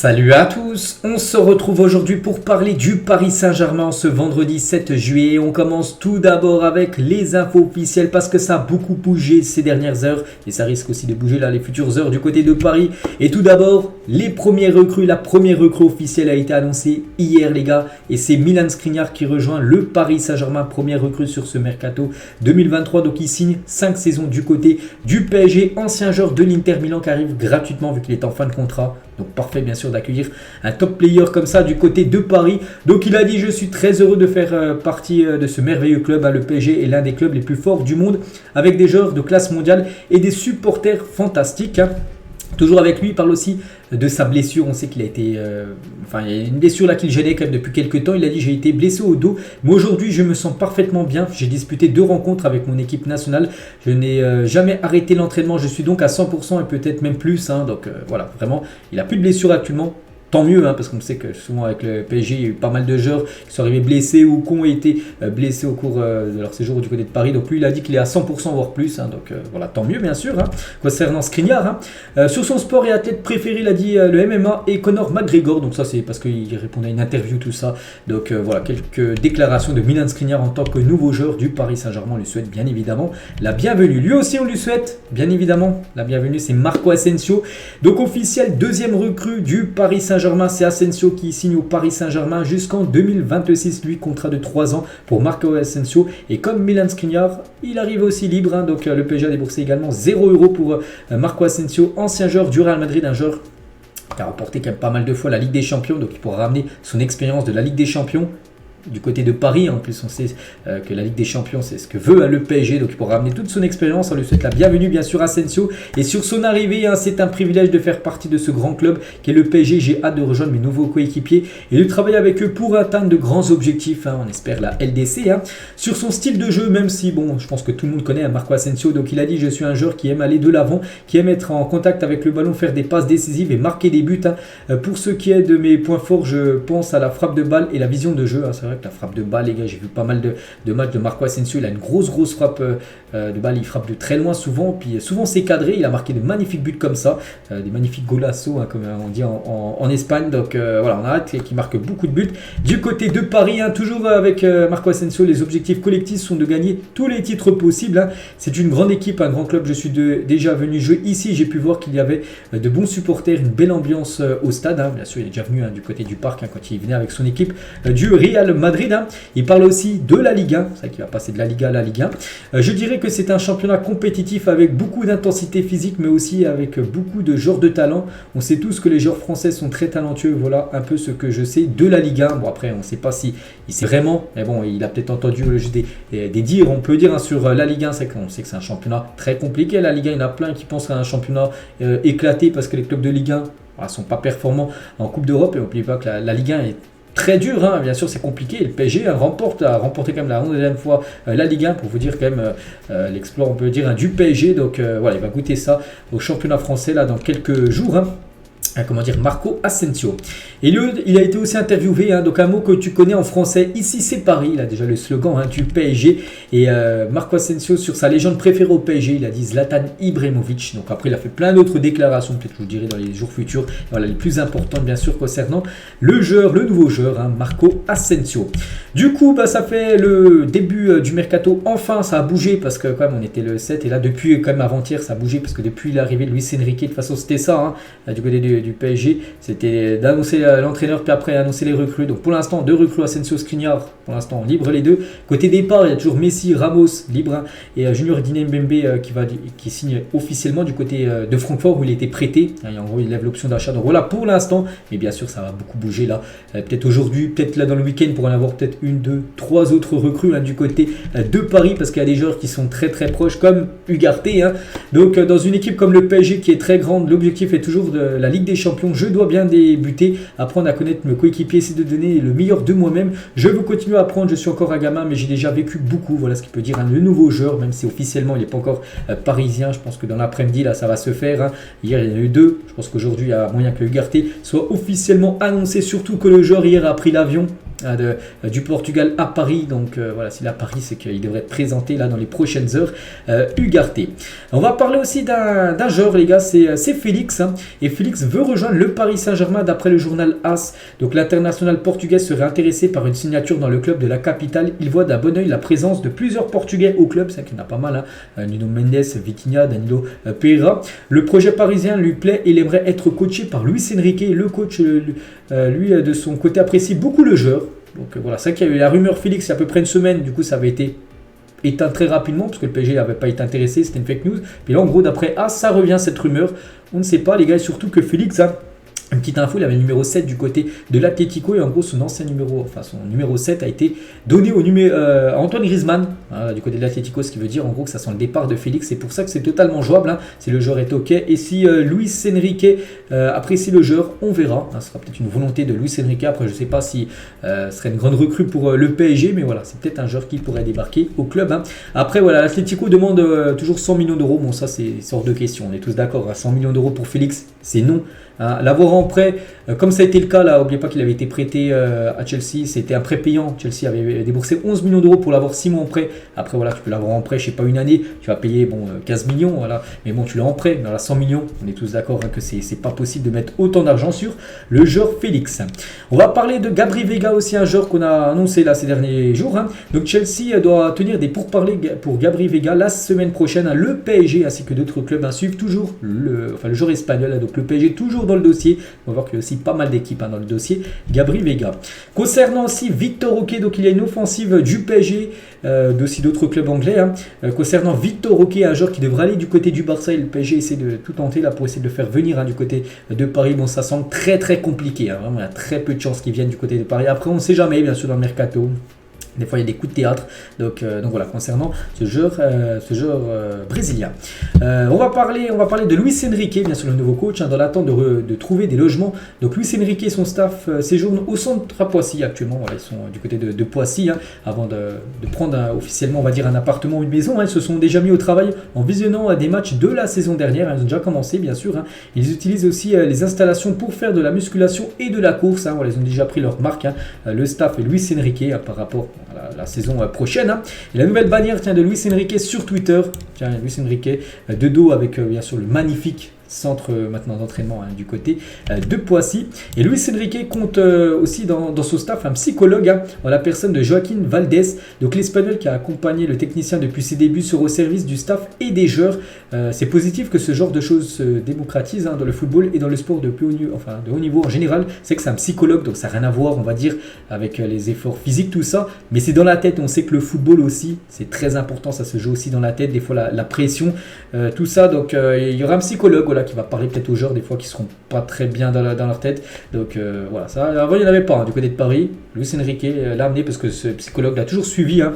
Salut à tous, on se retrouve aujourd'hui pour parler du Paris Saint-Germain ce vendredi 7 juillet. On commence tout d'abord avec les infos officielles parce que ça a beaucoup bougé ces dernières heures et ça risque aussi de bouger là les futures heures du côté de Paris. Et tout d'abord, les premières recrues, la première recrue officielle a été annoncée hier les gars et c'est Milan Skriniar qui rejoint le Paris Saint-Germain, première recrue sur ce mercato 2023. Donc il signe 5 saisons du côté du PSG, ancien joueur de l'Inter Milan qui arrive gratuitement vu qu'il est en fin de contrat. Donc parfait bien sûr d'accueillir un top player comme ça du côté de Paris. Donc il a dit je suis très heureux de faire partie de ce merveilleux club. Le PSG est l'un des clubs les plus forts du monde avec des joueurs de classe mondiale et des supporters fantastiques. Toujours avec lui, il parle aussi de sa blessure. On sait qu'il a été... il y a une blessure là qu'il gênait quand même depuis quelques temps. Il a dit j'ai été blessé au dos. Mais aujourd'hui, je me sens parfaitement bien. J'ai disputé 2 rencontres avec mon équipe nationale. Je n'ai jamais arrêté l'entraînement. Je suis donc à 100% et peut-être même plus. Donc voilà, vraiment, il n'a plus de blessure actuellement. Tant mieux, parce qu'on sait que souvent avec le PSG, il y a eu pas mal de joueurs qui sont arrivés blessés ou qui ont été blessés au cours de leur séjour du côté de Paris. Donc lui, il a dit qu'il est à 100% voire plus. Donc voilà, tant mieux bien sûr. Concernant Skriniar, sur son sport et athlète préféré, il a dit le MMA et Conor McGregor. Donc ça, c'est parce qu'il répondait à une interview, tout ça. Donc voilà, quelques déclarations de Milan Skriniar en tant que nouveau joueur du Paris Saint-Germain. On lui souhaite bien évidemment la bienvenue. Lui aussi, on lui souhaite bien évidemment la bienvenue. C'est Marco Asensio. Donc officiel, deuxième recrue du Paris Saint-Germain. C'est Asensio qui signe au Paris Saint-Germain jusqu'en 2026. Lui, contrat de 3 ans pour Marco Asensio. Et comme Milan Skriniar, il arrive aussi libre. Donc le PSG a déboursé également 0€ pour Marco Asensio, ancien joueur du Real Madrid, un joueur qui a remporté quand même pas mal de fois la Ligue des Champions. Donc il pourra ramener son expérience de la Ligue des Champions du côté de Paris. En plus on sait que la Ligue des Champions c'est ce que veut le PSG, donc il pourra ramener toute son expérience. On lui souhaite la bienvenue bien sûr à Asensio et sur son arrivée c'est un privilège de faire partie de ce grand club qui est le PSG. J'ai hâte de rejoindre mes nouveaux coéquipiers et de travailler avec eux pour atteindre de grands objectifs, on espère la LDC. Sur son style de jeu, même si bon je pense que tout le monde connaît Marco Asensio, donc il a dit je suis un joueur qui aime aller de l'avant, qui aime être en contact avec le ballon, faire des passes décisives et marquer des buts. Pour ce qui est de mes points forts, je pense à la frappe de balle et la vision de jeu. C'est vrai que la frappe de balle, les gars, j'ai vu pas mal de matchs de Marco Asensio. Il a une grosse frappe de balle. Il frappe de très loin souvent. Puis souvent c'est cadré. Il a marqué de magnifiques buts comme ça. Des magnifiques golasso, comme on dit en Espagne. Donc voilà, on a hâte qu'il marque beaucoup de buts. Du côté de Paris, toujours avec Marco Asensio, les objectifs collectifs sont de gagner tous les titres possibles. C'est une grande équipe, un grand club. Je suis déjà venu jouer ici. J'ai pu voir qu'il y avait de bons supporters, une belle ambiance au stade. Bien sûr, il est déjà venu du côté du parc quand il venait avec son équipe du Real Madrid. Il parle aussi de la Ligue 1, c'est vrai qu'il va passer de la Liga à la Ligue 1. Je dirais que c'est un championnat compétitif avec beaucoup d'intensité physique, mais aussi avec beaucoup de joueurs de talent. On sait tous que les joueurs français sont très talentueux. Voilà un peu ce que je sais de la Ligue 1. Bon, après, on ne sait pas si il sait vraiment, mais bon, il a peut-être entendu juste des dires. On peut dire sur la Ligue 1, c'est qu'on sait que c'est un championnat très compliqué. La Ligue 1, il y en a plein qui pensent à un championnat éclaté parce que les clubs de Ligue 1 ne sont pas performants en Coupe d'Europe. Et n'oubliez pas que la Ligue 1 est très dur, bien sûr c'est compliqué. Le PSG a remporté quand même la 11e fois la Ligue 1 pour vous dire quand même l'exploit on peut dire du PSG. Donc voilà, il va goûter ça au championnat français là dans quelques jours. Marco Asensio. Et lui, il a été aussi interviewé, donc un mot que tu connais en français, ici c'est Paris, il a déjà le slogan du PSG. Et Marco Asensio, sur sa légende préférée au PSG, il a dit Zlatan Ibrahimovic. Donc après il a fait plein d'autres déclarations, peut-être que je vous dirai dans les jours futurs, voilà, les plus importantes bien sûr concernant le nouveau joueur, Marco Asensio. Du coup ça fait le début du mercato, enfin ça a bougé parce que quand même on était le 7 et là depuis quand même avant-hier ça a bougé parce que depuis l'arrivée de Luis Enrique, de toute façon c'était ça du côté du PSG, c'était d'annoncer l'entraîneur puis après annoncer les recrues. Donc pour l'instant 2 recrues, Asensio, Skriniar, pour l'instant libre les deux. Côté départ il y a toujours Messi, Ramos libre et Junior Digne Mbembe qui signe officiellement du côté de Francfort où il a été prêté. En gros il lève l'option d'achat. Donc voilà pour l'instant, mais bien sûr ça va beaucoup bouger là. Peut-être aujourd'hui, peut-être là dans le week-end pour en avoir peut-être 1, 2, 3 autres recrues du côté de Paris parce qu'il y a des joueurs qui sont très très proches comme Ugarte. Donc dans une équipe comme le PSG qui est très grande, l'objectif est toujours de la Ligue des Champions. Je dois bien débuter, apprendre à connaître mes coéquipiers, essayer de donner le meilleur de moi-même. Je veux continuer à apprendre, je suis encore un gamin mais j'ai déjà vécu beaucoup. Voilà ce qui peut dire le nouveau joueur, même si officiellement il n'est pas encore parisien. Je pense que dans l'après-midi là ça va se faire. Hier il y en a eu 2, je pense qu'aujourd'hui il y a moyen que Ugarte soit officiellement annoncé, surtout que le joueur hier a pris l'avion du Portugal à Paris. Donc voilà, s'il est à Paris, c'est qu'il devrait être présenté là dans les prochaines heures. Ugarte. On va parler aussi d'un joueur, les gars, c'est Félix. Hein, et Félix veut rejoindre le Paris Saint-Germain d'après le journal AS. Donc l'international portugais serait intéressé par une signature dans le club de la capitale. Il voit d'un bon oeil la présence de plusieurs Portugais au club. C'est qu'il y en a pas mal. Hein, Nuno Mendes, Vitinha, Danilo Pereira. Le projet parisien lui plaît et il aimerait être coaché par Luis Enrique. Le coach, lui, de son côté, apprécie beaucoup le joueur. Donc voilà, c'est vrai qu'il y a eu la rumeur Félix il y a à peu près une semaine. Du coup, ça avait été éteint très rapidement parce que le PSG n'avait pas été intéressé, c'était une fake news. Puis là, en gros, d'après ça revient cette rumeur. On ne sait pas, les gars, et surtout que Félix une petite info, il avait le numéro 7 du côté de l'Atlético et en gros son numéro 7 a été donné à Antoine Griezmann du côté de l'Atlético, ce qui veut dire en gros que ça sent le départ de Félix. C'est pour ça que c'est totalement jouable hein, si le joueur est ok. Et si Luis Enrique apprécie le joueur, on verra. Ce sera peut-être une volonté de Luis Enrique. Après, je ne sais pas si ce serait une grande recrue pour le PSG, mais voilà, c'est peut-être un joueur qui pourrait débarquer au club. Hein. Après, voilà, l'Atlético demande toujours 100 millions d'euros. Bon, ça, c'est hors de question. On est tous d'accord. Hein. 100 millions d'euros pour Félix, c'est non. Hein, l'avoir en prêt, comme ça a été le cas, là, n'oubliez pas qu'il avait été prêté à Chelsea, c'était un prêt payant. Chelsea avait déboursé 11 millions d'euros pour l'avoir 6 mois en prêt. Après, voilà, tu peux l'avoir en prêt, je sais pas, une année, tu vas payer 15 millions, voilà. Mais bon, tu l'as en prêt, mais voilà, 100 millions, on est tous d'accord hein, que c'est pas possible de mettre autant d'argent sur le joueur Félix. On va parler de Gabri Veiga aussi, un joueur qu'on a annoncé là ces derniers jours. Hein. Donc Chelsea doit tenir des pourparlers pour Gabri Veiga la semaine prochaine. Hein. Le PSG ainsi que d'autres clubs suivent toujours le joueur espagnol, hein. Donc le PSG toujours dans le dossier. On va voir qu'il y a aussi pas mal d'équipes hein, dans le dossier. Gabri Veiga. Concernant aussi Victor Roque, donc il y a une offensive du PSG, d'aussi d'autres clubs anglais. Hein. Concernant Victor Roque, un joueur qui devrait aller du côté du Barça, et le PSG essaie de tout tenter là pour essayer de le faire venir hein, du côté de Paris. Bon, ça semble très très compliqué. Hein. Vraiment, il y a très peu de chances qu'il vienne du côté de Paris. Après, on ne sait jamais, bien sûr, dans le mercato. Des fois, il y a des coups de théâtre. Donc voilà, concernant ce joueur brésilien. On va parler de Luis Enrique, bien sûr, le nouveau coach, hein, dans l'attente de trouver des logements. Donc Luis Enrique et son staff séjournent au centre à Poissy actuellement. Voilà, ils sont du côté de Poissy, hein, avant de prendre officiellement, on va dire, un appartement ou une maison. Hein. Ils se sont déjà mis au travail en visionnant des matchs de la saison dernière. Hein. Ils ont déjà commencé, bien sûr. Hein. Ils utilisent aussi les installations pour faire de la musculation et de la course. Hein. Voilà, ils ont déjà pris leur marque, hein, le staff et Luis Enrique par rapport la saison prochaine. Hein. Et la nouvelle bannière de Luis Enrique sur Twitter. Luis Enrique de dos avec bien sûr le magnifique centre maintenant d'entraînement hein, du côté de Poissy. Et Luis Enrique compte aussi dans son staff un psychologue hein, en la personne de Joaquin Valdés, donc l'Espagnol qui a accompagné le technicien depuis ses débuts, sera au service du staff et des joueurs. C'est positif que ce genre de choses se démocratise hein, dans le football et dans le sport de haut niveau en général. C'est que c'est un psychologue, donc ça n'a rien à voir, on va dire, avec les efforts physiques, tout ça, mais c'est dans la tête. On sait que le football aussi, c'est très important, ça se joue aussi dans la tête, des fois la pression, tout ça. Donc il y aura un psychologue voilà, qui va parler peut-être aux joueurs des fois qui seront pas très bien dans leur tête. Donc voilà, ça avant il n'y en avait pas hein, du côté de Paris. Luis Enrique l'a amené parce que ce psychologue l'a toujours suivi hein,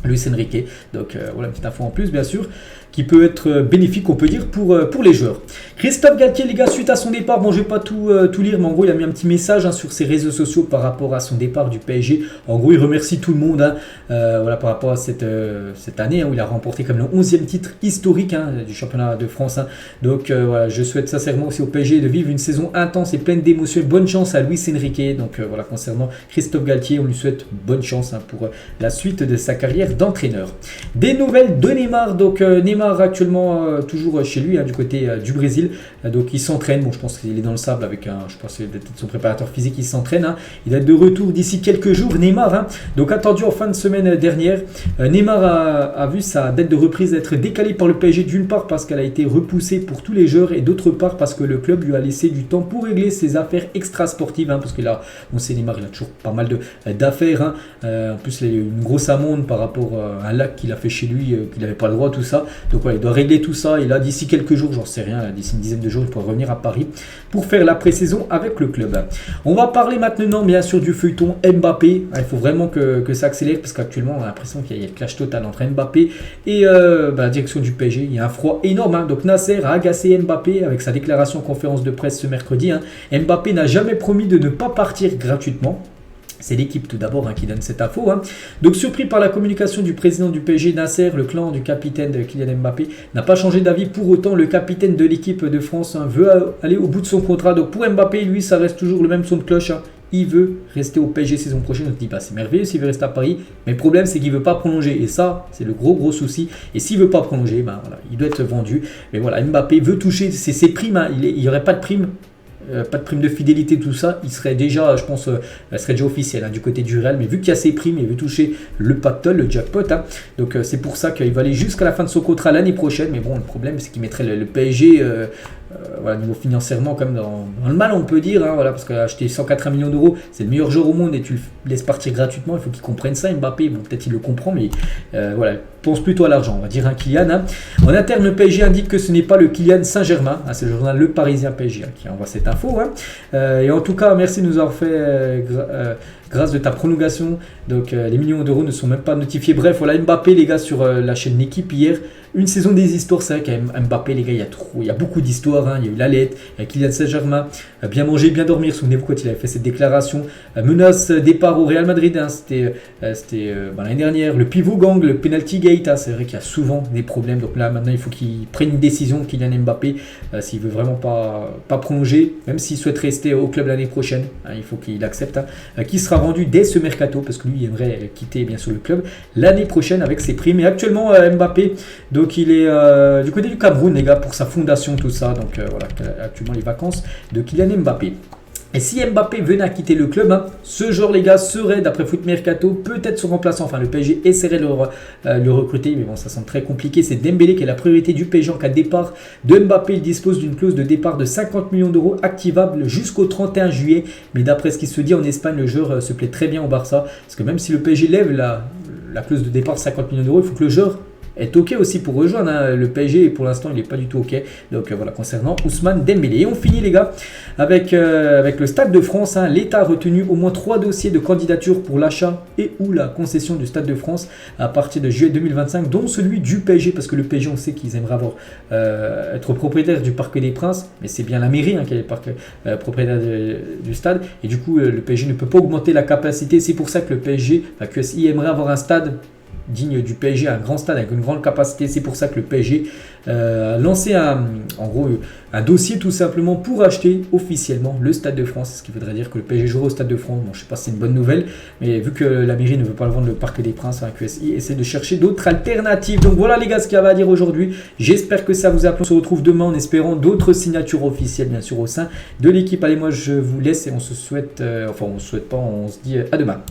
Luis Enrique. Donc voilà une petite info en plus bien sûr qui peut être bénéfique, on peut dire, pour les joueurs. Christophe Galtier, les gars, suite à son départ, bon, je ne vais pas tout lire, mais en gros, il a mis un petit message hein, sur ses réseaux sociaux par rapport à son départ du PSG. En gros, il remercie tout le monde hein, voilà, par rapport à cette année hein, où il a remporté comme le 11e titre historique hein, du championnat de France. Hein. Donc, voilà, je souhaite sincèrement aussi au PSG de vivre une saison intense et pleine d'émotions. Bonne chance à Luis Enrique. Donc, voilà, concernant Christophe Galtier, on lui souhaite bonne chance hein, pour la suite de sa carrière d'entraîneur. Des nouvelles de Neymar. Donc, Neymar actuellement toujours chez lui hein, du côté du Brésil, donc il s'entraîne, bon je pense qu'il est dans le sable avec je pense que c'est son préparateur physique, il s'entraîne, hein. Il va être de retour d'ici quelques jours Neymar, hein. Donc attendu en fin de semaine dernière. Neymar a vu sa date de reprise être décalée par le PSG, d'une part parce qu'elle a été repoussée pour tous les joueurs et d'autre part parce que le club lui a laissé du temps pour régler ses affaires extra-sportives hein, parce que là on sait Neymar il a toujours pas mal d'affaires hein. En plus il a eu une grosse amende par rapport à un lac qu'il a fait chez lui, qu'il n'avait pas le droit, tout ça. Donc voilà, il doit régler tout ça. Et là, d'ici quelques jours, j'en sais rien, d'ici une dizaine de jours, il pourra revenir à Paris pour faire la pré-saison avec le club. On va parler maintenant, bien sûr, du feuilleton Mbappé. Il faut vraiment que ça accélère parce qu'actuellement, on a l'impression qu'il y a le clash total entre Mbappé et la direction du PSG. Il y a un froid énorme. Hein. Donc Nasser a agacé Mbappé avec sa déclaration en conférence de presse ce mercredi. Hein. Mbappé n'a jamais promis de ne pas partir gratuitement. C'est l'équipe tout d'abord hein, qui donne cette info. Hein. Donc surpris par la communication du président du PSG, Nasser, le clan du capitaine de Kylian Mbappé, n'a pas changé d'avis. Pour autant, le capitaine de l'équipe de France hein, veut aller au bout de son contrat. Donc pour Mbappé, lui, ça reste toujours le même son de cloche. Hein. il veut rester au PSG saison prochaine. On se dit, bah, c'est merveilleux s'il veut rester à Paris, mais le problème c'est qu'il ne veut pas prolonger. Et ça, c'est le gros souci. Et s'il ne veut pas prolonger, bah, voilà, il doit être vendu. Mais voilà, Mbappé veut toucher ses primes. Hein. Il n'y aurait pas de primes. Pas de prime de fidélité, tout ça, il serait déjà, je pense, serait déjà officiel hein, du côté du Real. Mais vu qu'il y a ses primes, il veut toucher le pactole, le jackpot. Hein. Donc c'est pour ça qu'il va aller jusqu'à la fin de son contrat l'année prochaine. Mais bon, le problème, c'est qu'il mettrait le PSG voilà, niveau financièrement, comme dans le mal, on peut dire. Hein, voilà, parce qu'acheter 180 millions d'euros, c'est le meilleur joueur au monde et tu le laisses partir gratuitement. Il faut qu'il comprenne ça, Mbappé. Bon, peut-être il le comprend, mais voilà, pense plutôt à l'argent. On va dire un Kylian. Hein. En interne, le PSG indique que ce n'est pas le Kylian Saint-Germain. Hein, c'est le journal Le Parisien PSG hein, qui envoie cette info. Hein. Et en tout cas, merci de nous avoir fait grâce de ta prolongation. Donc les millions d'euros ne sont même pas notifiés. Bref, voilà Mbappé, les gars, sur la chaîne L'équipe hier. Une saison des histoires, c'est vrai qu'Mbappé, les gars, il y a beaucoup d'histoires. Hein. Il y a eu la lettre, il y a Kylian Saint-Germain, bien manger, bien dormir. Souvenez-vous quand il avait fait cette déclaration. Menace départ au Real Madrid, hein. C'était l'année dernière. Le pivot gang, le penalty gate, hein. C'est vrai qu'il y a souvent des problèmes. Donc là, maintenant, il faut qu'il prenne une décision, Kylian Mbappé, s'il veut vraiment pas prolonger, même s'il souhaite rester au club l'année prochaine. Hein, il faut qu'il accepte, hein, qui sera vendu dès ce mercato, parce que lui, il aimerait quitter bien sûr le club l'année prochaine avec ses primes. Et actuellement, Mbappé, donc il est du côté du Cameroun, les gars, pour sa fondation, tout ça. Donc voilà, actuellement les vacances de Kylian Mbappé. Et si Mbappé venait à quitter le club, hein, ce joueur, les gars, serait, d'après Foot Mercato, peut-être son remplaçant. Enfin, le PSG essaierait de le recruter, mais bon, ça semble très compliqué. C'est Dembélé qui est la priorité du PSG en cas de départ de Mbappé. Il dispose d'une clause de départ de 50 millions d'euros activable jusqu'au 31 juillet. Mais d'après ce qui se dit en Espagne, le joueur se plaît très bien au Barça. Parce que même si le PSG lève la clause de départ de 50 millions d'euros, il faut que le joueur est ok aussi pour rejoindre hein. Le PSG pour l'instant il n'est pas du tout ok. Donc voilà, concernant Ousmane Dembélé. Et on finit les gars avec le Stade de France. Hein. L'État a retenu au moins 3 dossiers de candidature pour l'achat et ou la concession du Stade de France à partir de juillet 2025, dont celui du PSG, parce que le PSG on sait qu'ils aimeraient être propriétaire du Parc des Princes, mais c'est bien la mairie hein, qui est le propriétaire du stade, et du coup le PSG ne peut pas augmenter la capacité. C'est pour ça que le PSG, la QSI aimerait avoir un stade digne du PSG, un grand stade avec une grande capacité. C'est pour ça que le PSG a lancé un dossier tout simplement pour acheter officiellement le Stade de France. Ce qui voudrait dire que le PSG jouera au Stade de France. Bon, je ne sais pas si c'est une bonne nouvelle, mais vu que la mairie ne veut pas le vendre, le Parc des Princes, QSI essaie de chercher d'autres alternatives. Donc voilà les gars ce qu'il y avait à dire aujourd'hui. J'espère que ça vous a plu. On se retrouve demain en espérant d'autres signatures officielles bien sûr au sein de l'équipe. Allez, moi je vous laisse et on se souhaite, on se souhaite pas, on se dit à demain.